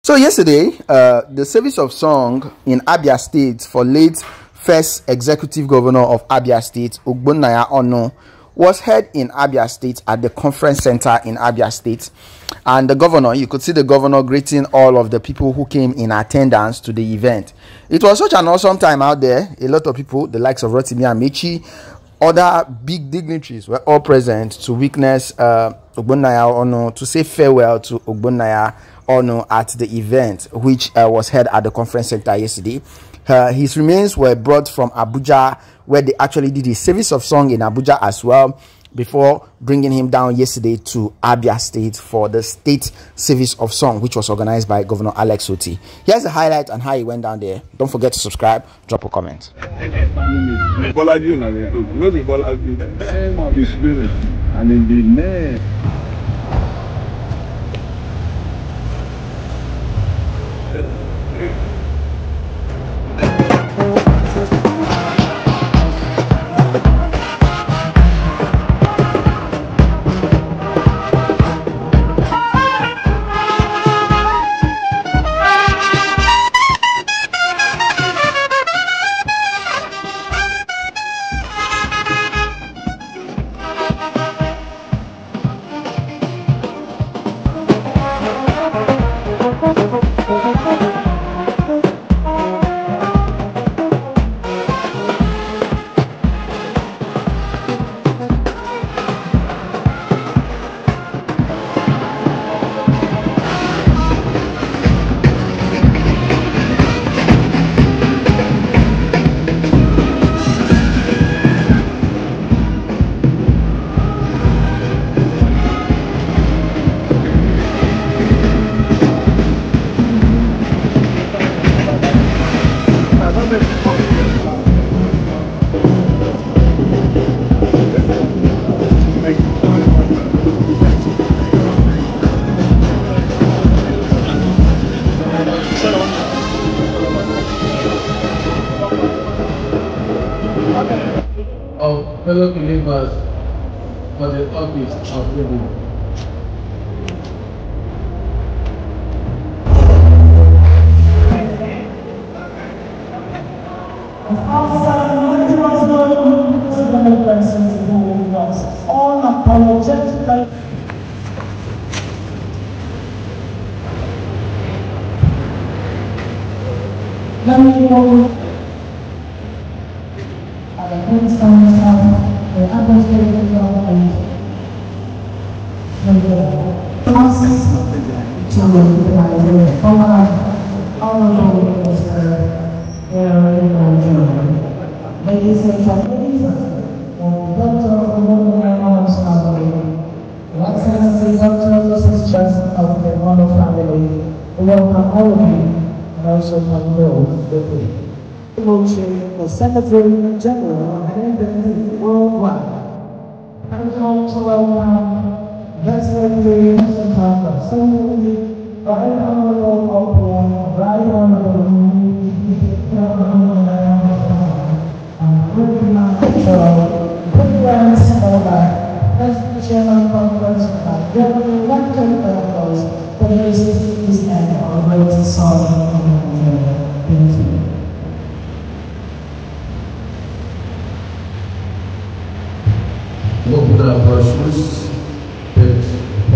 So yesterday, the service of song in Abia State for late first executive governor of Abia State, Ogbonnaya Onu, was held in Abia State at the conference center in Abia State. And the governor, you could see the governor greeting all of the people who came in attendance to the event. It was such an awesome time out there. A lot of people, the likes of Rotimi Amaechi, other big dignitaries were all present to witness Ogbonnaya Onu, to say farewell to Ogbonnaya Onu at the event, which was held at the conference center yesterday. His remains were brought from Abuja, where they actually did a service of song in Abuja as well, before bringing him down yesterday to Abia State for the state service of song, which was organized by Governor Alex Oti. Here's the highlight and how he went down there. Don't forget to subscribe, drop a comment. And in the name of fellow believers for the office of living. Let me go at the next time the atmosphere government ask to my former honorable minister ladies and gentlemen, Dr. Ogbonnaya Onu's family, Your Excellency Dr. Joseph Church of the Onu family, we welcome all of you and also condole deeply. The Secretary General and worldwide. I'm come to welcome Secretary of Assembly, Right Honorable Obidient, Right Honorable President Chairman Conference of General Elected Purpose for the is an already solid thank you. Open our brochures, page 4.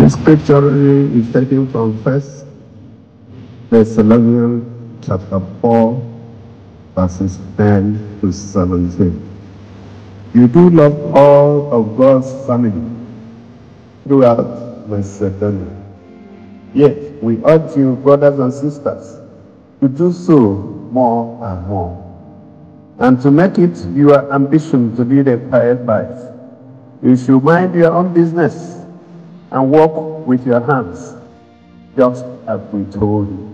the scripture is taken from 1 Thessalonians chapter 4, verses 10 to 17. You do love all of God's family throughout Macedonia. Yet, we urge you, brothers and sisters, to do so more and more, and to make it your ambition to lead a pious life. You should mind your own business and work with your hands, just as we told you.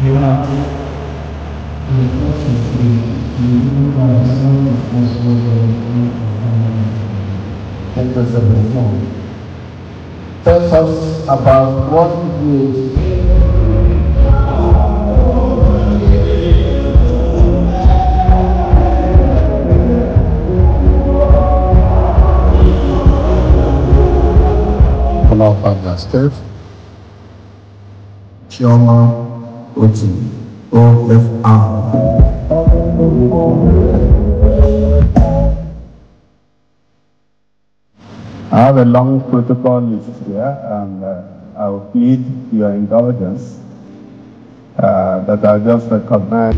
You have tell us about what you of Abia State, Chioma Rotimi, OFR. I have a long protocol list here, and I will plead your indulgence that I just recognize.